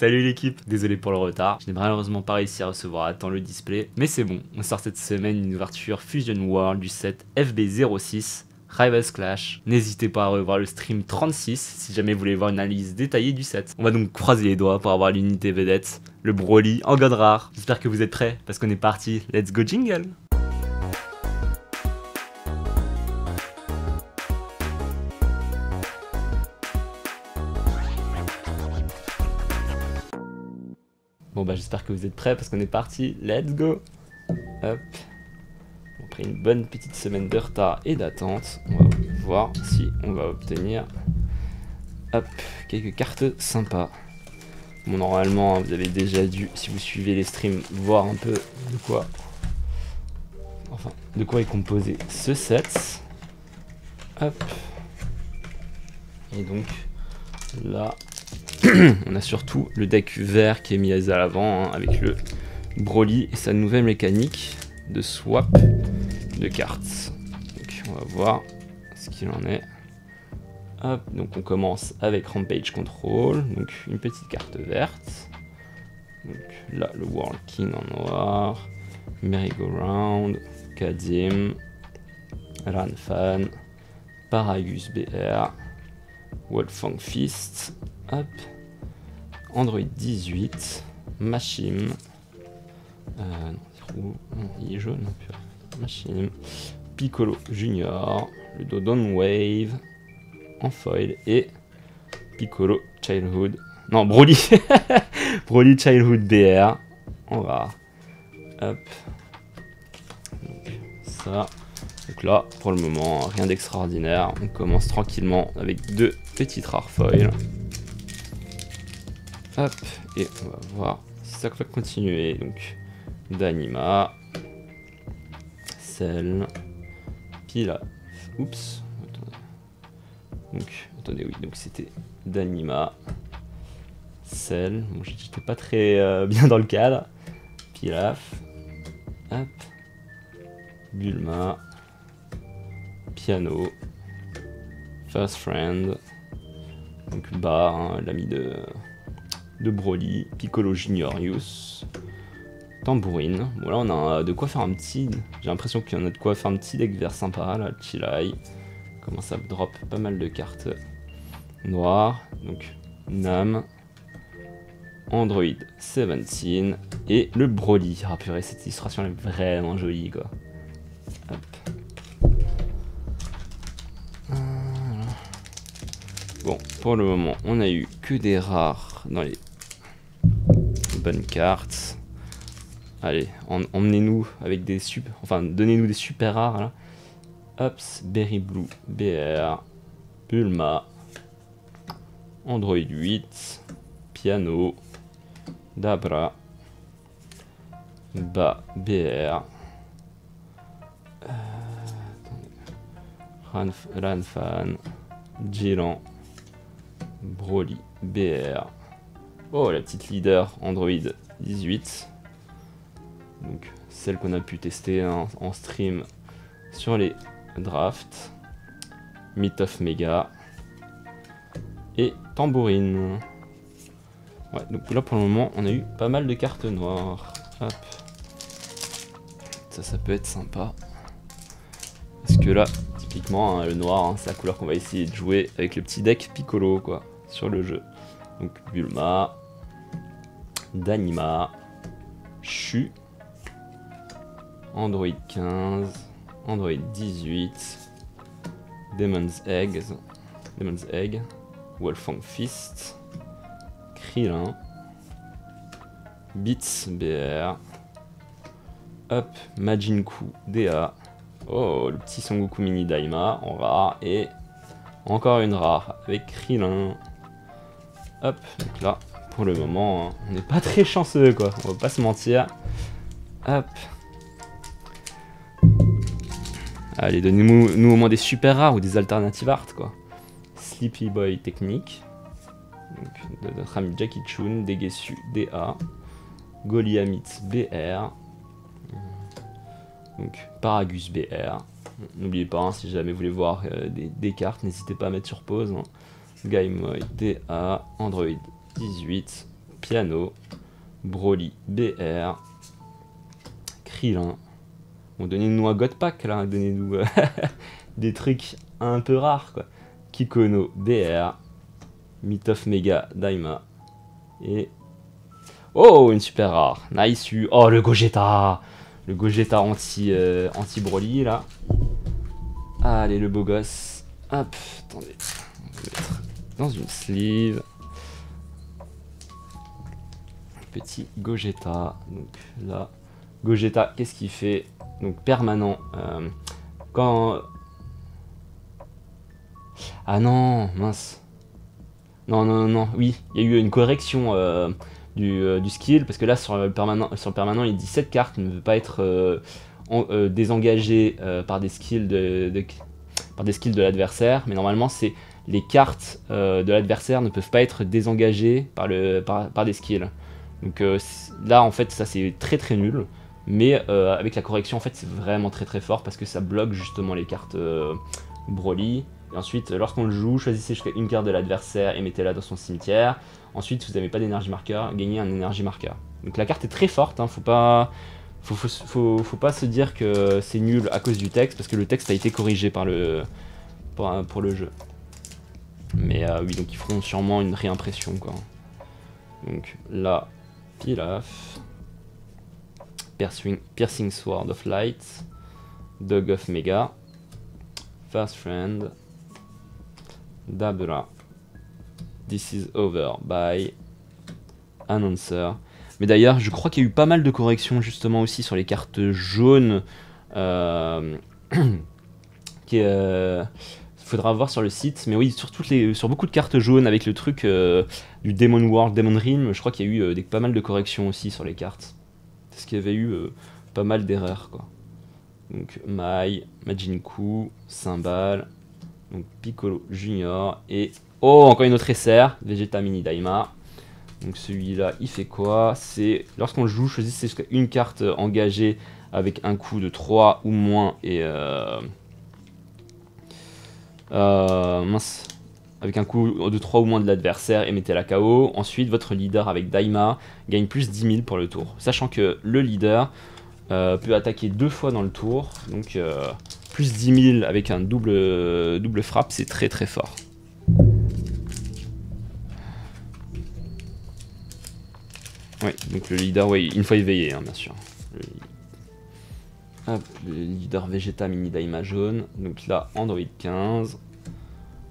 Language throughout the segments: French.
Salut l'équipe, désolé pour le retard, je n'ai malheureusement pas réussi à recevoir à temps le display, mais c'est bon, on sort cette semaine une ouverture Fusion World du set FB06, Rivals Clash. N'hésitez pas à revoir le stream 36 si jamais vous voulez voir une analyse détaillée du set. On va donc croiser les doigts pour avoir l'unité vedette, le Broly en god rare. J'espère que vous êtes prêts, parce qu'on est parti, let's go jingle. Bon bah j'espère que vous êtes prêts parce qu'on est parti, let's go. Hop. Après une bonne petite semaine de retard et d'attente, on va voir si on va obtenir hop, quelques cartes sympas. Bon normalement vous avez déjà dû, si vous suivez les streams, voir un peu de quoi est composé ce set. Hop. Et donc là on a surtout le deck vert qui est mis à l'avant hein, avec le Broly et sa nouvelle mécanique de swap de cartes. Donc on va voir ce qu'il en est. Hop, donc on commence avec Rampage Control, donc une petite carte verte. Donc là le World King en noir, Merry-Go-Round, Kadim, Ranfan, Paragus BR, Wolfang Fist, hop, Android 18, Machim, non, il est jaune, Machim, Piccolo Junior, le Dodon Wave, en foil, et Piccolo Childhood, non, Broly, Broly Childhood BR, en rare, hop, donc ça, donc là, pour le moment, rien d'extraordinaire, on commence tranquillement avec deux petites rares foils. Hop, et on va voir si ça va continuer. Donc, Danima, Cell, Pila. Oups, attendez. Donc, attendez, oui, donc c'était Danima, Cell. Bon, j'étais pas très bien dans le cadre. Pilaf, hop, Bulma, Piano, First Friend, donc Bar, hein, l'ami de Broly, Piccolo Juniorius, Tambourine. Bon là on a de quoi faire un petit, j'ai l'impression qu'il y en a de quoi faire un petit deck vert sympa là, Chilai. Commence à drop pas mal de cartes noires, donc Nam, Android 17 et le Broly. Ah purée, cette illustration elle est vraiment jolie quoi. Hop. Bon, pour le moment, on a eu que des rares dans les bonnes cartes. Allez, emmenez-nous avec des super... Enfin, donnez-nous des super rares, là. Hops, Berry Blue, BR, Bulma, Android 8, Piano, Dabra, Ba, BR, Ranfan, Jiran, Broly, BR. Oh, la petite leader Android 18. Donc, celle qu'on a pu tester hein, en stream sur les drafts. Myth of Mega. Et Tambourine. Ouais, donc là pour le moment, on a eu pas mal de cartes noires. Hop. Ça peut être sympa. Parce que là, typiquement, hein, le noir, hein, c'est la couleur qu'on va essayer de jouer avec le petit deck Piccolo, quoi, sur le jeu. Donc Bulma, Danima, Shu, Android 15, Android 18, Demon's Egg, Wolfang Fist, Krillin, Beats BR, Up, Majinku DA, oh le petit Son Goku Mini Daima en rare et encore une rare avec Krillin. Hop, donc là, pour le moment, hein, on n'est pas très chanceux, quoi. On va pas se mentir. Hop. Allez, donnez-nous au moins des super rares ou des alternatives art, quoi. Sleepy Boy Technique. Donc, de notre ami Jackie Chun, Degesu DA. Goliamit BR. Donc, Paragus BR. N'oubliez pas, hein, si jamais vous voulez voir des cartes, n'hésitez pas à mettre sur pause. Hein. Game Boy DA, Android 18, Piano, Broly, BR, Krillin. Bon, donnez-nous un God Pack là, donnez-nous des trucs un peu rares quoi. Kikono, BR, Myth of Mega, Daima, et... Oh, une super rare, nice. Oh, le Gogeta anti là. Allez, le beau gosse. Hop, attendez, on va mettre dans une sleeve. Petit Gogeta, donc là, Gogeta, qu'est-ce qu'il fait? Donc permanent, quand... Ah non, mince. Non, oui, il y a eu une correction du skill, parce que là, sur le permanent, il dit 7 cartes ne veut pas être désengagé par des skills de l'adversaire, mais normalement, c'est les cartes de l'adversaire ne peuvent pas être désengagées par des skills. Donc là, en fait, ça, c'est très nul. Mais avec la correction, en fait, c'est vraiment très fort parce que ça bloque justement les cartes Broly. Et ensuite, lorsqu'on le joue, choisissez une carte de l'adversaire et mettez-la dans son cimetière. Ensuite, si vous n'avez pas d'énergie marqueur, gagnez un énergie marqueur. Donc la carte est très forte, hein, faut pas se dire que c'est nul à cause du texte, parce que le texte a été corrigé pour le jeu. Mais oui, donc ils feront sûrement une réimpression, quoi. Donc là, Pilaf, Piercing Sword of Light, Dog of Mega, Fast Friend, Dabra, This is Over by Announcer. Mais d'ailleurs, je crois qu'il y a eu pas mal de corrections justement aussi sur les cartes jaunes. Faudra voir sur le site. Mais oui, sur beaucoup de cartes jaunes avec le truc du Demon World, Demon Realm, je crois qu'il y a eu pas mal de corrections aussi sur les cartes. Parce qu'il y avait eu pas mal d'erreurs, quoi. Donc Mai, Majinku, Cymbal, donc Piccolo Junior et... Oh, encore une autre SR, Vegeta Mini Daima. Donc celui-là, il fait quoi? C'est lorsqu'on le joue, choisissez une carte engagée avec un coût de 3 ou moins et... mince. Avec un coût de 3 ou moins de l'adversaire et mettez la KO. Ensuite, votre leader avec Daima gagne plus 10 000 pour le tour. Sachant que le leader peut attaquer 2 fois dans le tour. Donc plus 10 000 avec un double frappe, c'est très fort. Oui, donc le leader, oui, une fois éveillé, hein, bien sûr. Hop, le leader Vegeta Mini Daima jaune. Donc là, Android 15.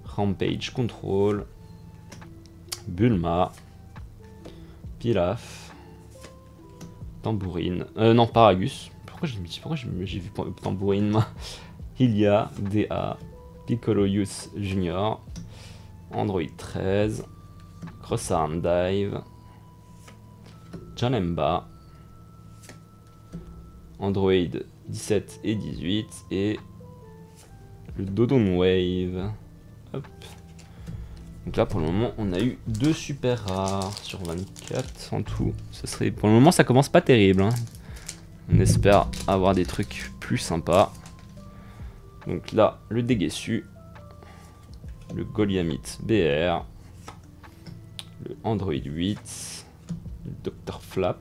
Rampage Control. Bulma. Pilaf. Tambourine. Non, Paragus. Pourquoi j'ai vu Tambourine, moi? Hylia, DA. Piccolo Youth Junior. Android 13. Cross Arm Dive. Janemba. Android 17 et 18 et le Dodon Wave. Hop. Donc là pour le moment on a eu 2 super rares sur 24 en tout. Pour le moment ça commence pas terrible, hein. On espère avoir des trucs plus sympas. Donc là le Degesu, le Goliath BR, le Android 8, le Dr Flap,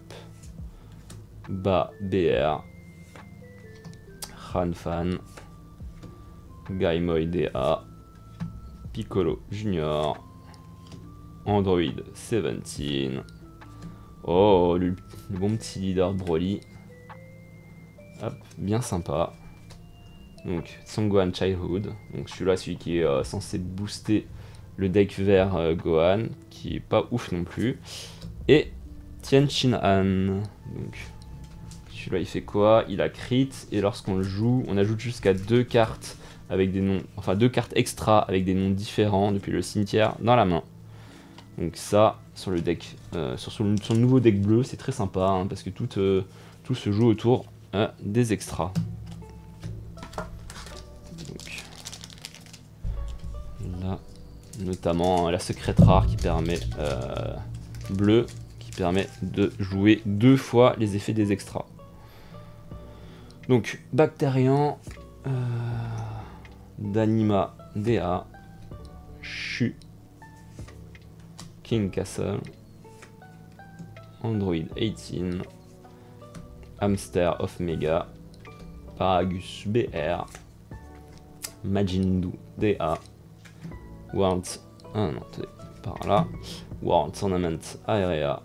Ba BR, Ranfan, Gaimoy DA, Piccolo Junior, Android 17. Oh, le bon petit leader Broly. Hop, bien sympa. Donc, Songgohan Childhood. Donc, celui-là, celui qui est censé booster le deck vert Gohan, qui est pas ouf non plus. Et Tien Shin Han. Donc, celui-là, il fait quoi? Il a crit, et lorsqu'on le joue, on ajoute jusqu'à 2 cartes avec des noms, enfin 2 cartes extra avec des noms différents depuis le cimetière dans la main. Donc ça, sur le deck, sur son nouveau deck bleu, c'est très sympa, hein, parce que tout se joue autour des extras. Donc, là, notamment la secrète rare qui permet bleu, qui permet de jouer 2 fois les effets des extras. Donc Bacterian, Danima DA, Shu, King Castle, Android 18, Hamster of Mega, Paragus BR, Majindu DA, World, par là, World Tournament Area,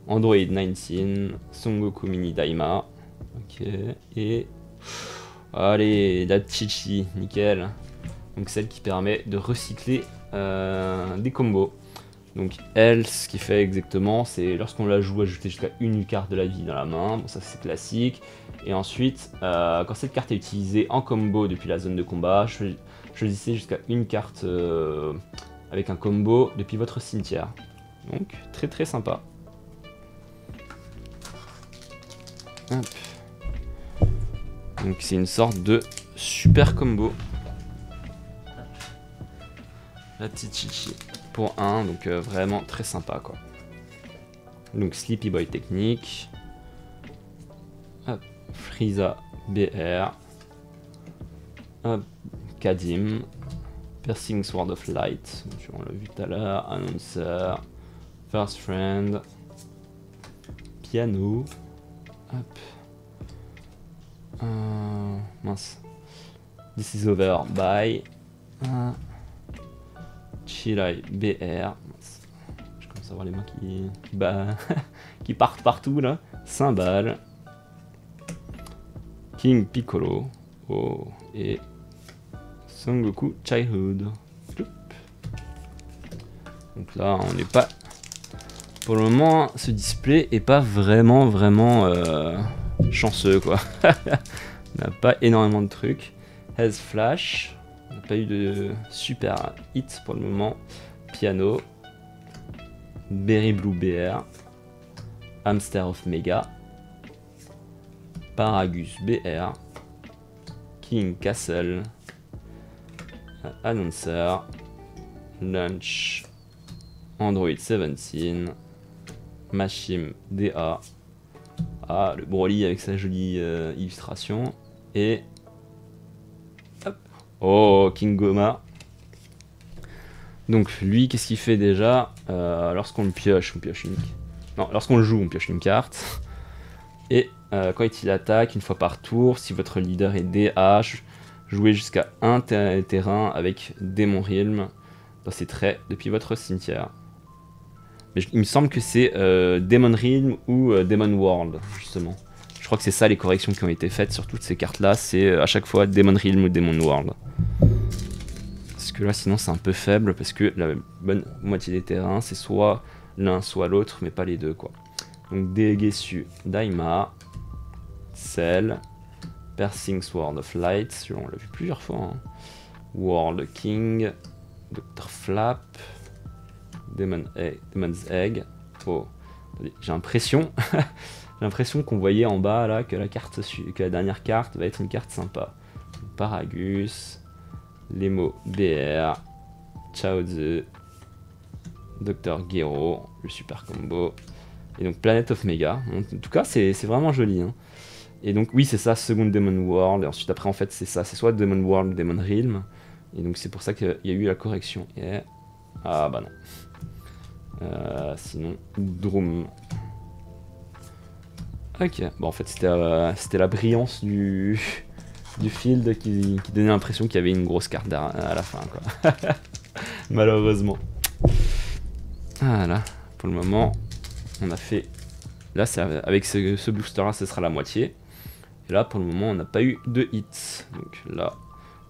Android 19, Son Goku Mini Daima, ok, et allez, la Chichi, nickel. Donc celle qui permet de recycler des combos. Donc elle, ce qu'il fait exactement, c'est lorsqu'on la joue, ajouter jusqu'à une carte de la vie dans la main. Bon, ça c'est classique. Et ensuite, quand cette carte est utilisée en combo depuis la zone de combat, choisissez jusqu'à une carte avec un combo depuis votre cimetière. Donc très très sympa. Hop. Donc c'est une sorte de super combo. La petite Chichi pour 1, donc vraiment très sympa quoi. Donc Sleepy Boy technique. Hop, Frieza BR. Hop, Kadim. Piercing Sword of Light, on l'a vu tout à l'heure. Announcer. First Friend. Piano. Hop. Mince. This is over. Bye. Chilai BR. Je commence à voir les mains qui partent partout là. Cymbale. King Piccolo. Oh. Et Son Goku Childhood. Donc là, on n'est pas. Pour le moment, ce display est pas vraiment chanceux quoi. On n'a pas énormément de trucs. Has Flash. On n'a pas eu de super hit pour le moment. Piano. Berry Blue BR. Hamster of Mega. Paragus BR. King Castle. Announcer. Lunch. Android 17. Machim DA. Ah, le Broly avec sa jolie illustration. Et hop. Oh, King Goma. Donc lui, qu'est-ce qu'il fait déjà? Lorsqu'on le pioche, on pioche une... Non, lorsqu'on le joue, on pioche une carte. Et quand il attaque, une fois par tour, si votre leader est DH, jouez jusqu'à un terrain avec Demon Realm dans ses traits depuis votre cimetière. Mais il me semble que c'est Demon Realm ou Demon World, justement. Je crois que c'est ça les corrections qui ont été faites sur toutes ces cartes-là. C'est à chaque fois Demon Realm ou Demon World. Parce que là, sinon, c'est un peu faible. Parce que la bonne moitié des terrains, c'est soit l'un, soit l'autre, mais pas les deux, quoi. Donc, Degesu Daima. Cell. Piercing Sword of Light. On l'a vu plusieurs fois. Hein. World King. Dr. Flap. Demon's Egg. Oh, j'ai l'impression qu'on voyait en bas là que la dernière carte va être une carte sympa. Paragus, Lemo BR, Chaozu, Dr. Gero, le super combo, et donc Planet of Mega. En tout cas, c'est vraiment joli. Hein. Et donc oui, c'est ça, Second Demon World. Et ensuite après en fait c'est ça, c'est soit Demon World ou Demon Realm. Et donc c'est pour ça qu'il y a eu la correction. Et... ah bah non. Sinon, Drum. Ok, bon en fait c'était la brillance du field qui donnait l'impression qu'il y avait une grosse carte à la fin quoi. Malheureusement. Voilà, pour le moment on a fait... Là avec ce booster là ce sera la moitié. Et là pour le moment on n'a pas eu de hits. Donc là,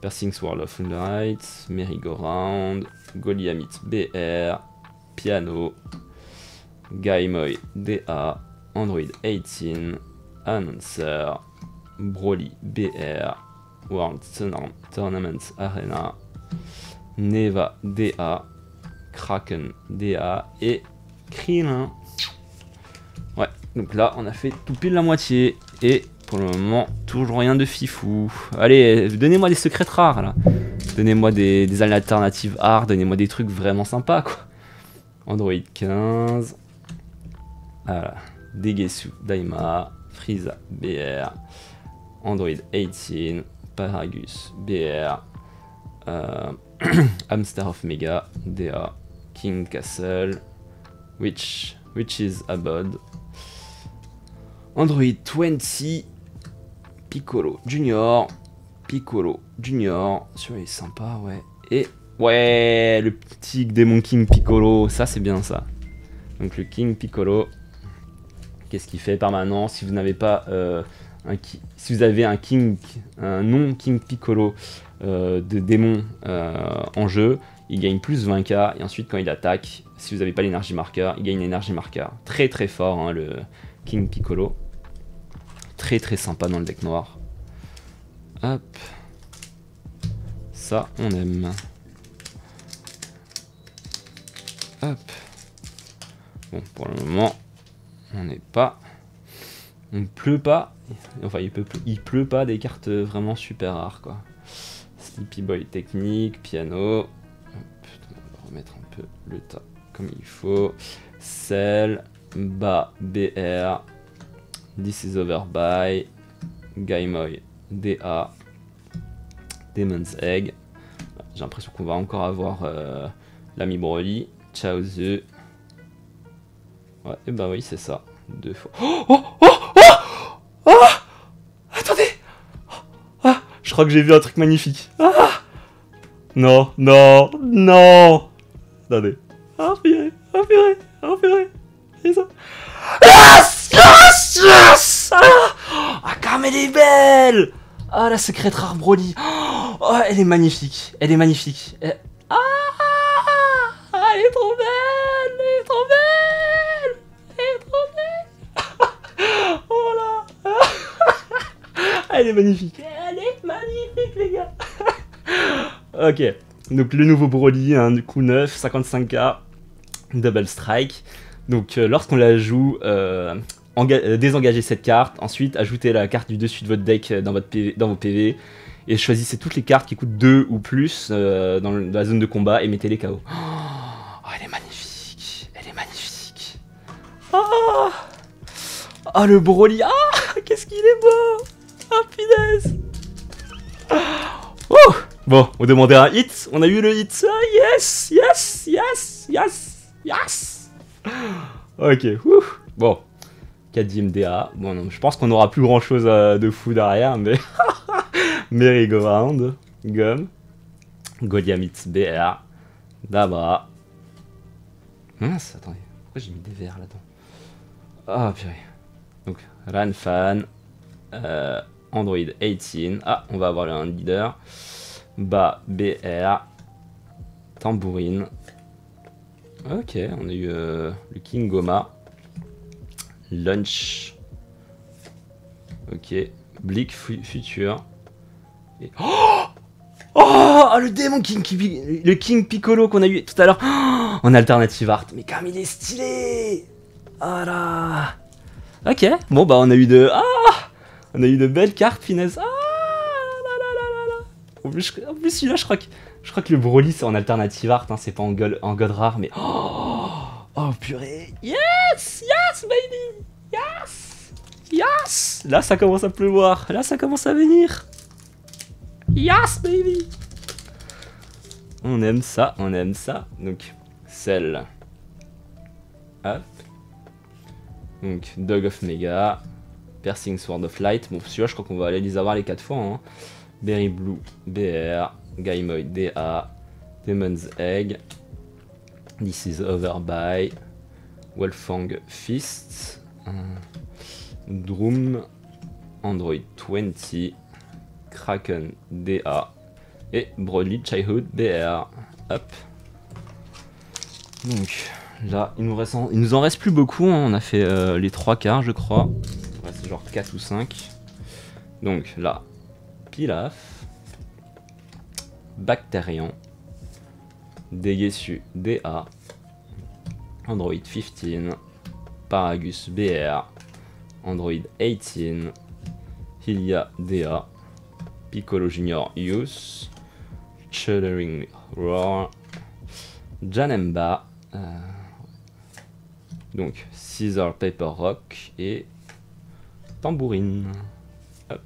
Piercing Sword of Light, Merry-Go-Round, Goliath BR, Piano, Gaimoy DA, Android 18, Announcer, Broly BR, World Tournament Arena, Neva DA, Kraken DA et Krillin. Ouais, donc là on a fait tout pile la moitié et pour le moment toujours rien de fifou. Allez, donnez-moi des secrets rares là. Donnez-moi des alternatives hard, donnez-moi des trucs vraiment sympas quoi. Android 15. Voilà. Degesu Daima. Frieza BR. Android 18. Paragus BR. Hamster of Mega. DA. King Castle. which is Abod. Android 20, Piccolo Junior, celui-là il est sympa, ouais. Et ouais, le petit démon King Piccolo, ça c'est bien ça. Donc le King Piccolo, qu'est-ce qu'il fait permanent? Si vous n'avez pas si vous avez un non King Piccolo de démon en jeu, il gagne plus 20k, et ensuite quand il attaque, si vous n'avez pas l'énergie marqueur, il gagne l'énergie marqueur. Très très fort hein, le King Piccolo. Très très sympa dans le deck noir. Hop. Ça on aime. Hop. Bon, pour le moment, on n'est pas... On ne pleut pas. Enfin, il pleut pas des cartes vraiment super rares, quoi. Sleepy Boy technique, piano. Hop, on va remettre un peu le tas comme il faut. Cell, Ba, BR. This is over by. Gaimoy, DA. Demon's Egg. J'ai l'impression qu'on va encore avoir l'ami Broly. Chaozu. Ouais, et bah oui, c'est ça. 2 fois. Oh attendez. Je crois que j'ai vu un truc magnifique. Non. Attendez. Purée. C'est ça. Yes comme elle est belle. La secrète rare Broly. Oh, elle est magnifique. Elle est trop belle. Oh là. Elle est magnifique, les gars. Ok, donc le nouveau Broly, du coup 9, 55k, Double Strike. Donc lorsqu'on la joue, désengagez cette carte, ensuite ajoutez la carte du dessus de votre deck dans vos PV, et choisissez toutes les cartes qui coûtent 2 ou plus dans la zone de combat et mettez-les KO. Oh, elle est magnifique. Ah, le Broly. Qu'est-ce qu'il est beau. Punaise. Oh. Bon, on demandait un hit. On a eu le hit. Yes. Ok. Bon. 4 DA. Bon, non, je pense qu'on n'aura plus grand chose de fou derrière, mais... Merry-Go-Round. Gum. Goliath BR. Dabra. Mince, attendez. Pourquoi j'ai mis des verres là-dedans? Purée. Donc, Ranfan. Android 18. On va avoir un leader. Ba BR. Tambourine. Ok, on a eu le King Goma. Lunch. Ok. Blick Future. Et... le démon le King Piccolo qu'on a eu tout à l'heure en alternative art. Mais comme il est stylé. Là. Ok, bon bah on a eu de belles cartes, finesse. En plus celui-là, je crois que le Broly c'est en alternative art, hein, c'est pas en god rare, mais purée. Yes baby. Yes. Là ça commence à pleuvoir, là ça commence à venir. Yes baby. On aime ça. Donc Cell. Hop. Donc Dog of Mega. Piercing Sword of Light. Bon, celui-là, je crois qu'on va aller les avoir les 4 fois. Hein. Berry Blue, BR. Gaimoy, DA. Demon's Egg. This is Over by. Wolfang Fist. Droom. Android 20. Kraken, DA. Et Broly Childhood, BR. Hop. Donc là, il nous en reste plus beaucoup. Hein. On a fait les 3 quarts, je crois. Il reste genre 4 ou 5. Donc là, Pilaf. Bacterian. Degesu, DA. Android 15. Paragus, BR. Android 18. Hylia, DA. Piccolo Junior, Use. Shuddering Roar. Janemba. Donc Scissor Paper Rock et Tambourine. Hop.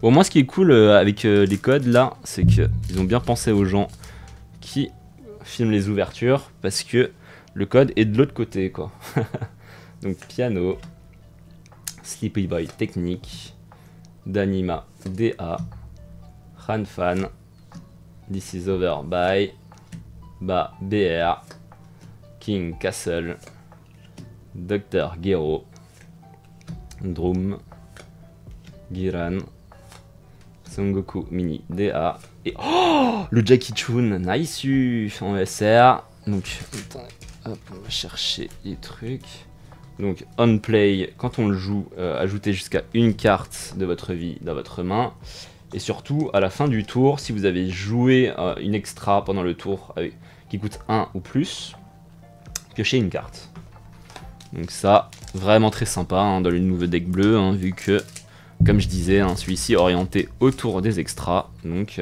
Bon, moi ce qui est cool avec les codes là, c'est qu'ils ont bien pensé aux gens qui filme les ouvertures parce que le code est de l'autre côté, quoi. Donc piano, Sleepy Boy technique, Danima DA, Ranfan, This is over by, Ba BR, King Castle, Dr Gero, Drum, Giran, Son Goku Mini DA et oh, le Jackie Chun, nice en SR. Donc attends, hop, on va chercher les trucs. Donc on play, quand on le joue, ajoutez jusqu'à une carte de votre vie dans votre main. Et surtout, à la fin du tour, si vous avez joué une extra pendant le tour qui coûte 1 ou plus, piochez une carte. Donc ça, vraiment très sympa hein, dans le nouveau deck bleu, hein, vu que, comme je disais, hein, celui-ci est orienté autour des extras. Donc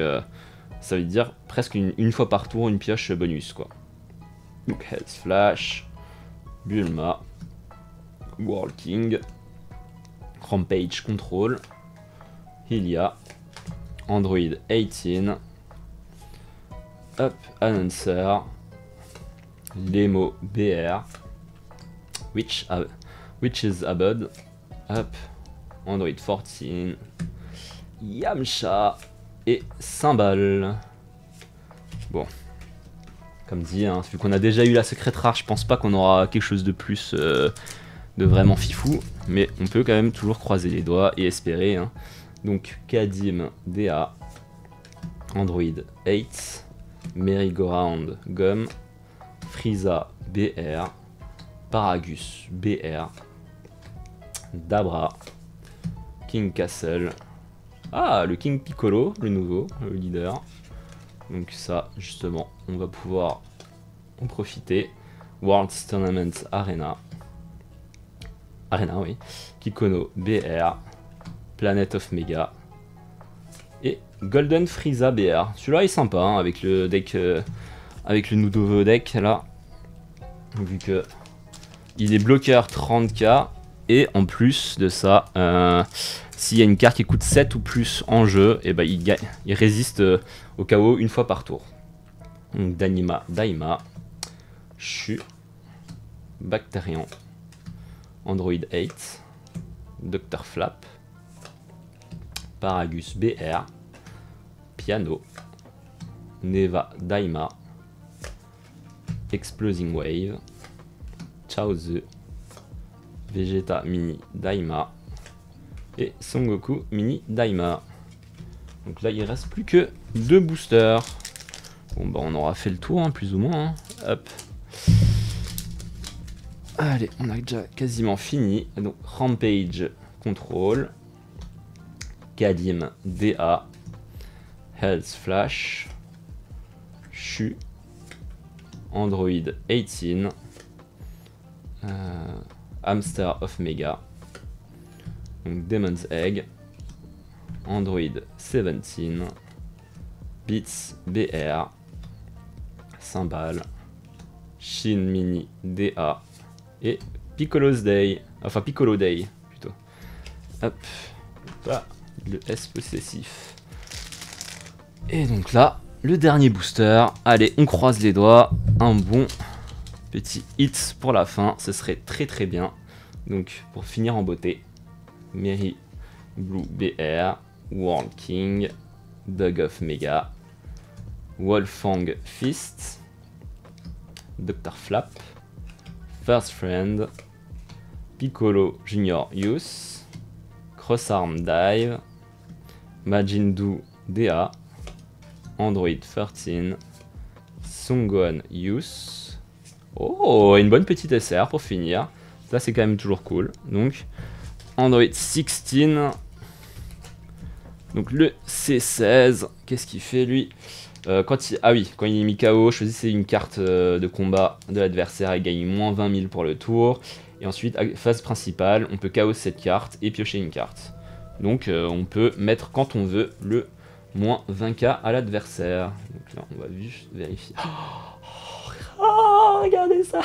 ça veut dire presque une fois par tour, une pioche bonus, quoi. Donc Health Flash, Bulma, World King, Rampage Control, Hylia, Android 18, Up Announcer, Lemo BR, Witch's Abode, Up Android 14, Yamcha et Cymbal. Bon, comme dit, hein, vu qu'on a déjà eu la secrète rare, je pense pas qu'on aura quelque chose de plus de vraiment fifou, mais on peut quand même toujours croiser les doigts et espérer. Hein. Donc Kadim DA, Android 8, Merry-Go-Round Gum, Frieza BR, Paragus BR, Dabra, King Castle, ah le King Piccolo, le nouveau, le leader. Donc ça justement on va pouvoir en profiter. World's Tournament Arena, oui, Kikono BR, Planet of Mega et Golden Frieza BR. Celui-là est sympa hein, avec le deck, avec le nouveau deck là, vu que il est bloqueur 30k et en plus de ça, s'il y a une carte qui coûte 7 ou plus en jeu, et ben il résiste au KO une fois par tour. Donc Danima Daima, Shu, Bacterian, Android 8, Dr Flap, Paragus BR, Piano, Neva Daima, Exploding Wave, Chaozu, Vegeta Mini Daima et Son Goku Mini Daima. Donc là il reste plus que 2 boosters. Bon bah on aura fait le tour hein, plus ou moins. Hein. Hop. Allez, on a déjà quasiment fini. Donc Rampage Control, Kadim DA, Health Flash, Shu, Android 18, Hamster of Mega, donc Demon's Egg, Android 17, Beats BR, Cymbal, Shin Mini DA et Piccolo's Day, enfin Piccolo Day plutôt. Hop, pas le S possessif. Et donc là, le dernier booster. Allez, on croise les doigts. Un bon petit hit pour la fin, ce serait très très bien. Donc pour finir en beauté, Mary Blue BR, World King, Dog of Mega, Wolfang Fist, Dr Flap, First Friend, Piccolo Junior Youth, Crossarm Dive, Majindu DA, Android 13, Songon Youth. Oh, une bonne petite SR pour finir. Ça c'est quand même toujours cool. Donc Android 16. Donc le C16, qu'est-ce qu'il fait lui quand il est mis KO, choisissez une carte de combat de l'adversaire et gagne moins 20 000 pour le tour. Et ensuite, phase principale, on peut KO cette carte et piocher une carte. Donc on peut mettre quand on veut le moins 20k à l'adversaire. Donc là, on va juste vérifier. Oh, regardez ça.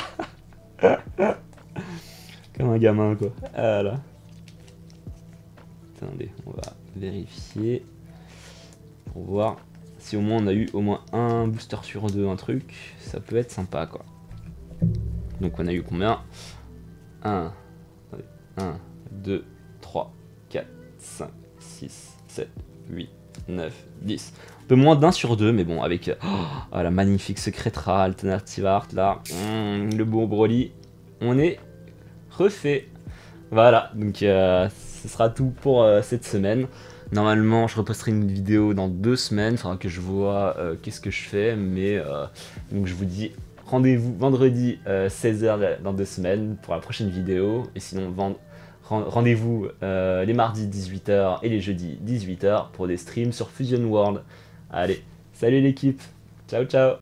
Comme un gamin, quoi. Voilà. Attendez, on va vérifier pour voir Si au moins on a eu au moins un booster sur 2, un truc, ça peut être sympa quoi. Donc on a eu combien? 1, 2, 3, 4, 5, 6, 7, 8, 9, 10. Un peu moins d'un sur 2, mais bon, avec la magnifique Secretra, Alternative Art, là, le beau Broly, on est refait. Voilà, donc ce sera tout pour cette semaine. Normalement, je reposterai une vidéo dans 2 semaines, il faudra que je vois qu'est-ce que je fais, mais donc je vous dis rendez-vous vendredi 16h dans 2 semaines pour la prochaine vidéo, et sinon rendez-vous les mardis 18h et les jeudis 18h pour des streams sur Fusion World. Allez, salut l'équipe, ciao ciao.